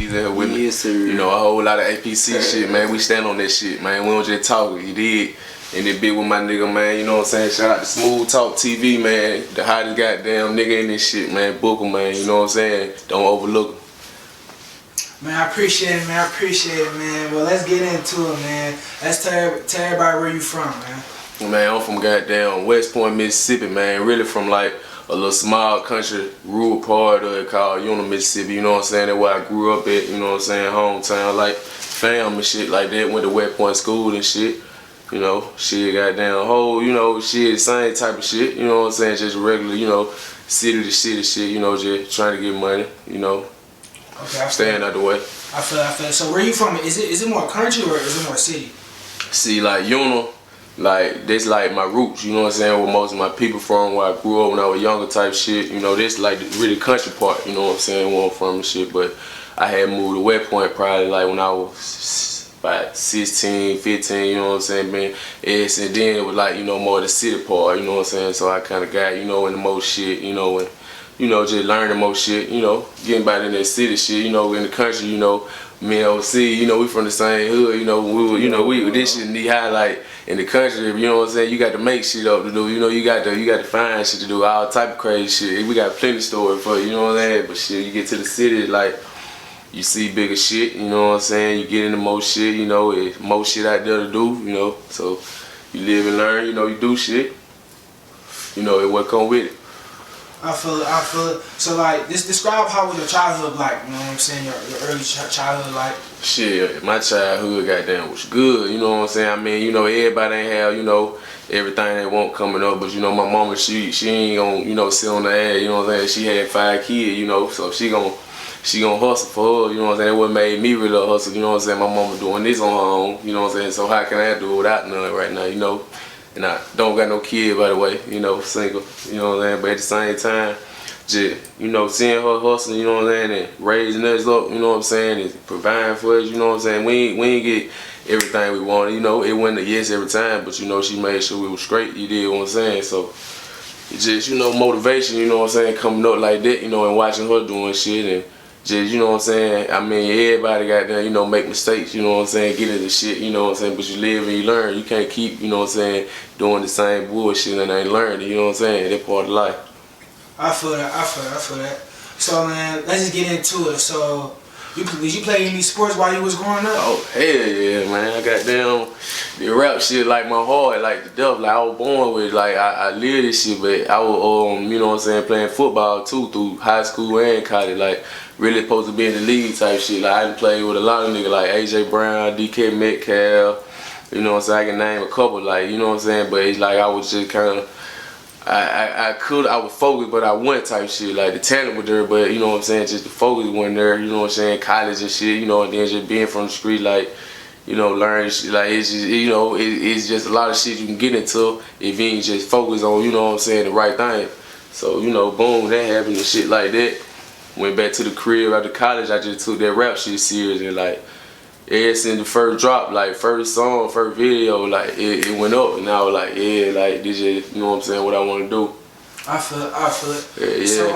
APCs in here with me. Yes, sir. You know, a whole lot of APC shit, man. We stand on that shit, man. We don't just talk, you dig? And it big with my nigga, man, you know what I'm saying? Shout out to SmooveTalkTV, man. The hottest goddamn nigga in this shit, man. Book him, man, you know what I'm saying? Don't overlook him. Man, I appreciate it, man. I appreciate it, man. Well, let's get into it, man. Let's tell everybody where you from, man. Man, I'm from goddamn West Point, Mississippi, man. Really from like a little small country, rural part of it called Unit, Mississippi. You know what I'm saying? That's where I grew up at, you know what I'm saying? Hometown, like fam and shit like that. Went to West Point school and shit. You know, shit, goddamn whole, you know, shit, same type of shit. You know what I'm saying? Just regular, you know, city to city shit, you know, just trying to get money, you know. Okay, Staying out the way. I feel it. So where you from? Is it more country or is it more city? See, like Uno, like this like my roots, you know what I'm saying, where most of my people from, where I grew up when I was younger type shit, you know, this like the really country part, you know what I'm saying, where I'm from and shit, but I had moved to West Point probably like when I was about 16, 15, you know what I'm saying, man, and then it was like, you know, more the city part, you know what I'm saying, so I kind of got, you know, in the most shit, you know, and you know, just learning more shit, you know, getting back in that city shit, you know, in the country, you know, me and OC, you know, we from the same hood, you know, we this shit knee high, like, in the country, you know what I'm saying, you got to make shit up to do, you know, you got to find shit to do, all type of crazy shit, we got plenty of stories for you, you know what I'm saying, but shit, you get to the city, like, you see bigger shit, you know what I'm saying, you get into more shit, you know, it's more shit out there to do, you know, so you live and learn, you know, you do shit, you know, it what come with it. I feel it. So like, describe how was your childhood like, you know what I'm saying, your early childhood like? Shit, my childhood goddamn was good, you know what I'm saying, I mean, you know, everybody ain't have, you know, everything they want coming up, but you know, my mama, she ain't gonna, you know, sit on the ass, you know what I'm saying, she had 5 kids, you know, so she gonna hustle for her, you know what I'm saying, that what made me really hustle, you know what I'm saying, my mama doing this on her own, you know what I'm saying, so how can I do it without none right now, you know? And I don't got no kid, by the way, you know, single, you know what I'm saying, but at the same time, just, you know, seeing her hustling, you know what I'm saying, and raising us up, you know what I'm saying, and providing for us, you know what I'm saying, we ain't get everything we wanted, you know, it wasn't a yes every time, but you know, she made sure we was straight, you did what I'm saying, so, it's just, you know, motivation, you know what I'm saying, coming up like that, you know, and watching her doing shit, and just, you know what I'm saying, I mean, everybody got there, you know, make mistakes, you know what I'm saying, get into shit, you know what I'm saying, but you live and you learn. You can't keep, you know what I'm saying, doing the same bullshit and ain't learning, you know what I'm saying, that's part of life. I feel that. So, man, let's just get into it. So, did you play any sports while you was growing up? Oh, hell yeah, man. I got down the rap shit like my heart, like the death, like I was born with, like I live this shit, but I was, you know what I'm saying, playing football too through high school and college, like really supposed to be in the league type shit. Like I done played with a lot of niggas like AJ Brown, DK Metcalf, you know what I'm saying, I can name a couple, like, you know what I'm saying, but it's like I was just kind of, I was focused, but I wasn't type shit. Like the talent was there, but you know what I'm saying, just the focus wasn't there. You know what I'm saying, college and shit. You know, and then just being from the street, like, you know, learning shit. Like it's just, you know, it's just a lot of shit you can get into if you ain't just focus on, you know what I'm saying, the right thing. So you know, boom, that happened and shit like that. Went back to the crib after college. I just took that rap shit serious and like. Ever since the first drop, like first song, first video, like it went up, and I was like, yeah, like this is, you know what I'm saying, what I want to do. I feel it. Yeah. So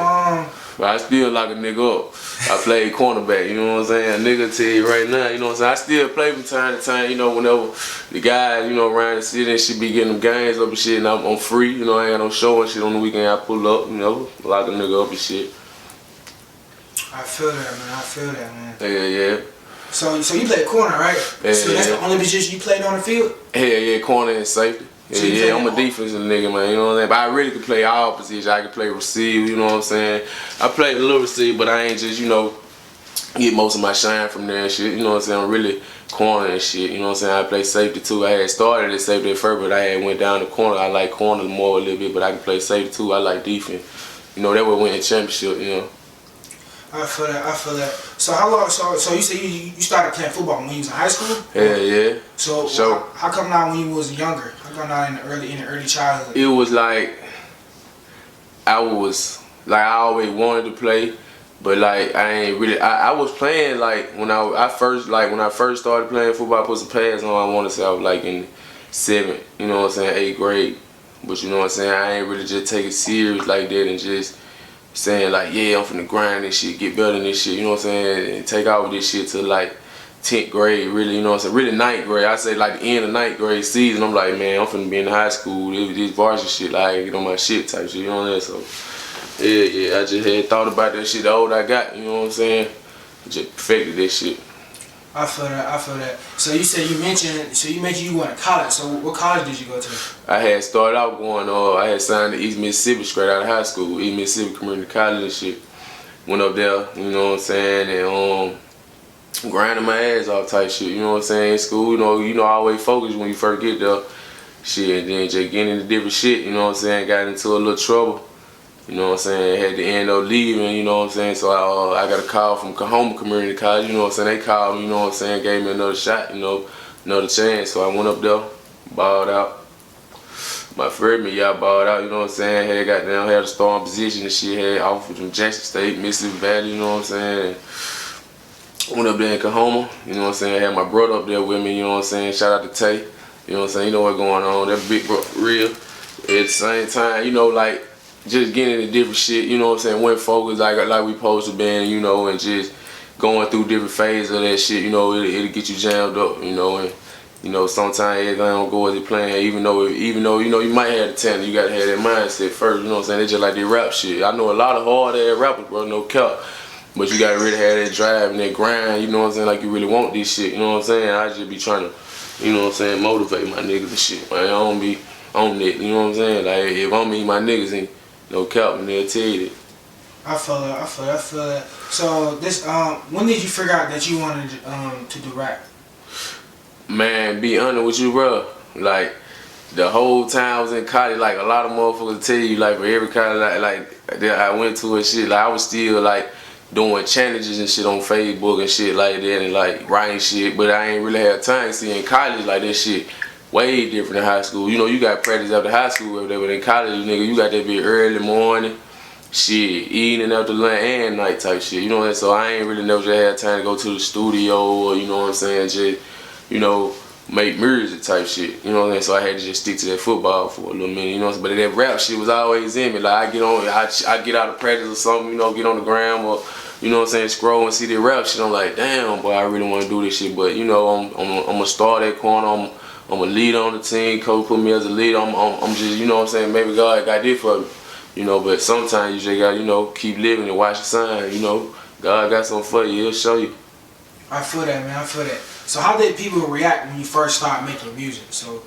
but I still lock a nigga up. I played cornerback, you know what I'm saying. A nigga tell you right now, you know what I'm saying. I still play from time to time, you know, whenever the guys, you know, around the city and shit be getting them games up and shit, and I'm free, you know, I ain't got no show and shit on the weekend. I pull up, you know, lock a nigga up and shit. I feel that, man. Yeah. So you played corner, right? Yeah, so that's the only position you played on the field? Yeah, corner and safety. Yeah, I'm a defensive nigga, man, you know what I'm saying? But I really can play all positions. I can play receiver, you know what I'm saying? I played a little receiver, but I ain't just, you know, get most of my shine from there and shit, you know what I'm saying? I'm really corner and shit, you know what I'm saying? I play safety too. I had started at safety at first, but I had went down to corner. I like corner more a little bit, but I can play safety too. I like defense. You know, that would win a championship, you know? I feel that. So how long? So you say you started playing football when you was in high school? Yeah. So how come not when you was younger? How come not in the early childhood? It was like I always wanted to play, but like I ain't really. I was playing like when I first started playing football. I put some pads on. I want to say I was like in 7th, you know what I'm saying, 8th grade. But you know what I'm saying, I ain't really just take it serious like that and just saying like, yeah, I'm finna grind this shit, get better than this shit, you know what I'm saying, and take out with this shit to like 10th grade, really, you know what I'm saying, really 9th grade. I say like the end of 9th grade season, I'm like, man, I'm finna be in high school, this varsity shit, like I gotta get on my shit type shit, you know what I'm saying, so yeah, I just had thought about that shit the older I got, you know what I'm saying, just perfected that shit. I feel that. So you mentioned you went to college. So what college did you go to? I had started out going I had signed to East Mississippi straight out of high school, East Mississippi Community College and shit. Went up there, you know what I'm saying, and grinding my ass off type shit, you know what I'm saying, in school, you know, always focused when you first get there. Shit, and then just getting into different shit, you know what I'm saying, got into a little trouble. You know what I'm saying, had to end up leaving, you know what I'm saying, so I got a call from Kahoma Community College, you know what I'm saying, they called me, you know what I'm saying, gave me another shot, you know, another chance, so I went up there, balled out. My freshman year, I balled out, you know what I'm saying, had a starting position and shit, had offers from Jackson State, Mississippi Valley, you know what I'm saying, went up there in Kahoma, you know what I'm saying, had my brother up there with me, you know what I'm saying, shout out to Tay, you know what I'm saying, you know what's going on, that big bro, real. At the same time, you know, like, just getting into different shit, you know what I'm saying, went focused like we supposed to be, you know, and just going through different phases of that shit, you know, it'll get you jammed up, you know, and, you know, sometimes everything don't go as you plan, even though, you know, you might have the talent, you gotta have that mindset first, you know what I'm saying, it's just like that rap shit. I know a lot of hard-ass rappers, bro, no cap, but you gotta really have that drive and that grind, you know what I'm saying, like you really want this shit, you know what I'm saying, I just be trying to, you know what I'm saying, motivate my niggas and shit, man, I don't be on it, you know what I'm saying, like, if I'm me, my niggas ain't no cap, and they'll tell you that. I feel that. So this, when did you figure out that you wanted to do rap? Man, be honest with you, bro. Like the whole time I was in college, like a lot of motherfuckers tell you, like for every college like that I went to and shit, like I was still like doing challenges and shit on Facebook and shit like that, and like writing shit, but I ain't really had time. See, in college, like that shit way different than high school. You know, you got practice after high school or whatever, but in college, nigga, you got that be early morning, shit, eating after lunch and night type shit. You know what I'm saying? So I ain't really never just had time to go to the studio or, you know what I'm saying, just, you know, make music type shit. You know what I'm saying? So I had to just stick to that football for a little minute, you know what I'm saying? But that rap shit was always in me. Like I get out of practice or something, you know, get on the gram or, you know what I'm saying, scroll and see the rap shit. I'm like, damn, boy, I really want to do this shit. But, you know, I'm going to start that corner. I'm a leader on the team. Coach put me as a leader. I'm just, you know what I'm saying, maybe God got this for me. You know, but sometimes you just got, you know, keep living and watch the sign. You know, God got something for you. He'll show you. I feel that, man. I feel that. So how did people react when you first started making music? So,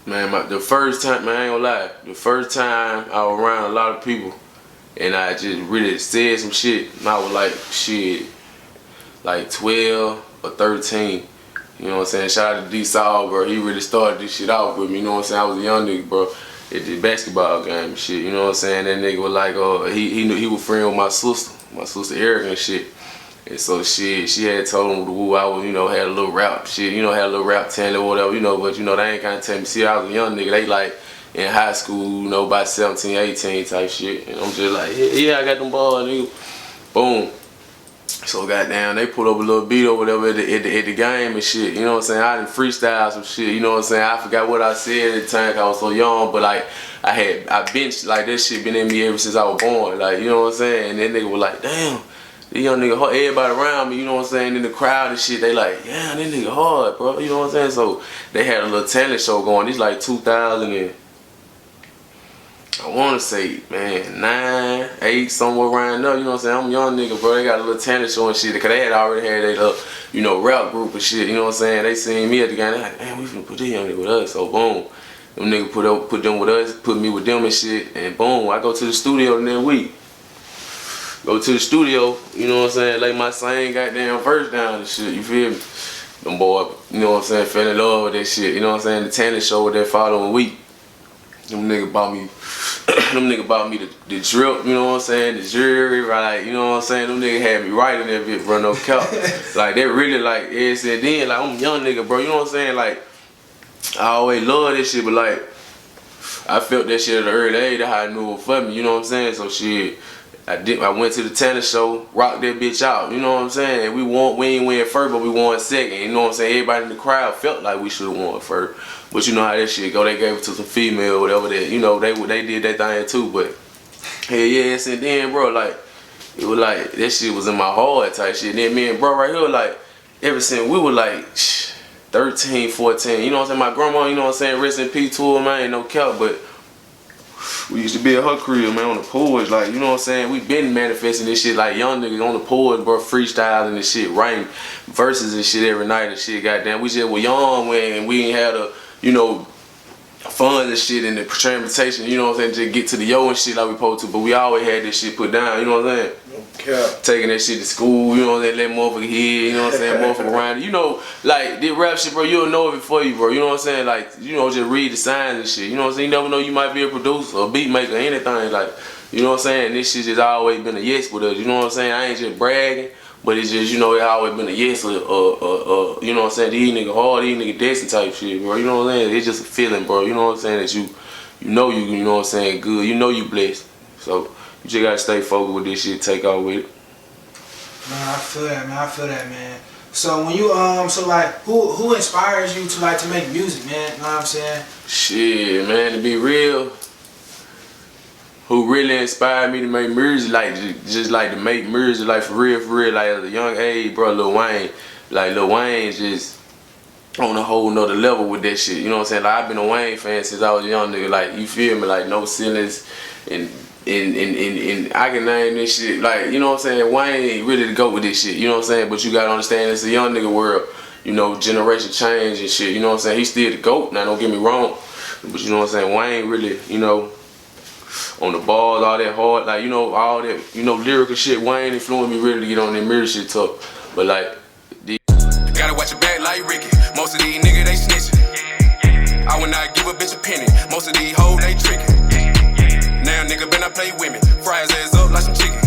man, the first time, man, I ain't gonna lie. The first time I was around a lot of people and I just really said some shit, and I was like, shit, like 12 or 13. You know what I'm saying? Shout out to D Saul, bro. He really started this shit off with me. You know what I'm saying? I was a young nigga, bro, at the basketball game and shit. You know what I'm saying? That nigga was like, he knew he was friend with my sister Eric and shit. And so shit, she had told him the woo I was, you know, had a little rap shit, you know, had a little rap talent or whatever, you know, but you know, they ain't kinda tell me. See, I was a young nigga, they like in high school, you know, by 17, 18 type shit. And I'm just like, yeah, I got them balls, nigga. Boom. So goddamn, they put up a little beat or whatever at the game and shit. You know what I'm saying? I done freestyle some shit. You know what I'm saying? I forgot what I said at the time 'cause I was so young, but like I benched, like that shit been in me ever since I was born. Like, you know what I'm saying? And that nigga was like, damn, this young nigga hard. Everybody around me, you know what I'm saying? In the crowd and shit, they like, yeah, that nigga hard, bro. You know what I'm saying? So they had a little talent show going. This like 2000 and I want to say, man, 9, 8, somewhere around there, you know what I'm saying? I'm a young nigga, bro. They got a little talent show and shit, because they had already had their, you know, rap group and shit, you know what I'm saying? They seen me at the game, they like, man, we finna put this young nigga with us, so boom. Them niggas put them with us, put me with them and shit, and boom, I go to the studio the next week. Go to the studio, you know what I'm saying, lay my same goddamn verse down and shit, you feel me? Them boy, you know what I'm saying, fell in love with that shit, you know what I'm saying? The talent show with that following week. Them niggas bought me the drip, you know what I'm saying, the jewelry, right, you know what I'm saying, them niggas had me writing that bitch, bro, no cap. Like, they really, like, yeah, said then, like, I'm a young nigga, bro, you know what I'm saying, like, I always loved this shit, but, like, I felt that shit at an early age, that's how I knew it was for me, you know what I'm saying, so shit, I went to the tennis show, rocked that bitch out, you know what I'm saying, we ain't win first, but we won second, you know what I'm saying, everybody in the crowd felt like we should've won first, but you know how that shit go, they gave it to some female, whatever that, you know, they did that thing too, but Hell yes, and then bro, like it was like that shit was in my heart type shit. And then me and bro right here, like ever since we were like 13, 14, you know what I'm saying? My grandma, you know what I'm saying, rest in peace to her, man, ain't no cap, but we used to be at her crib, man, on the porch, like, you know what I'm saying? We been manifesting this shit like young niggas on the porch, bro, freestyling and shit, writing verses and shit every night and shit, goddamn. We just were young when we ain't had a, you know, funds and shit and the transportation, you know what I'm saying, just get to the yo and shit like we supposed to, but we always had this shit put down, you know what I'm saying? Okay. Taking that shit to school, you know what I'm saying, let motherfucker hear, you know what I'm saying, motherfucker around, you know, like, this rap shit, bro, you'll know it for you, bro, you know what I'm saying, like, you know, just read the signs and shit, you know what I'm saying, you never know you might be a producer, or beat maker, anything, like, you know what I'm saying, this shit just always been a yes with us, you know what I'm saying, I ain't just bragging, but it's just, you know, it always been a yes, you know what I'm saying, these niggas hard, these niggas destined type shit, bro, you know what I'm saying, it's just a feeling, bro, you know what I'm saying, that you know what I'm saying, good, you know you blessed, so you just gotta stay focused with this shit, take off with it. Man, I feel that, man. I feel that, man. So when you so like, who inspires you to like to make music, man? You know what I'm saying? Shit, man, to be real, who really inspired me to make music, like just like to make music, like for real, like at a young age, bro, Lil Wayne, like Lil Wayne just on a whole nother level with that shit. You know what I'm saying? Like I've been a Wayne fan since I was a young nigga. Like you feel me? Like no ceilings and I can name this shit. Like you know what I'm saying? Wayne ain't really the GOAT with this shit. You know what I'm saying? But you gotta understand it's a young nigga world. You know, generation change and shit. You know what I'm saying? He's still the GOAT. Now don't get me wrong, but you know what I'm saying? Wayne really, you know, on the balls, all that hard, like you know, all that, you know, lyrical shit. Wayne influenced me really to get on that mirror shit tough. But like, gotta watch your back like Ricky. Most of these niggas they snitching. I would not give a bitch a penny. Most of these hoes they tricking. Now nigga better not play with me. Fry his ass up like some chicken.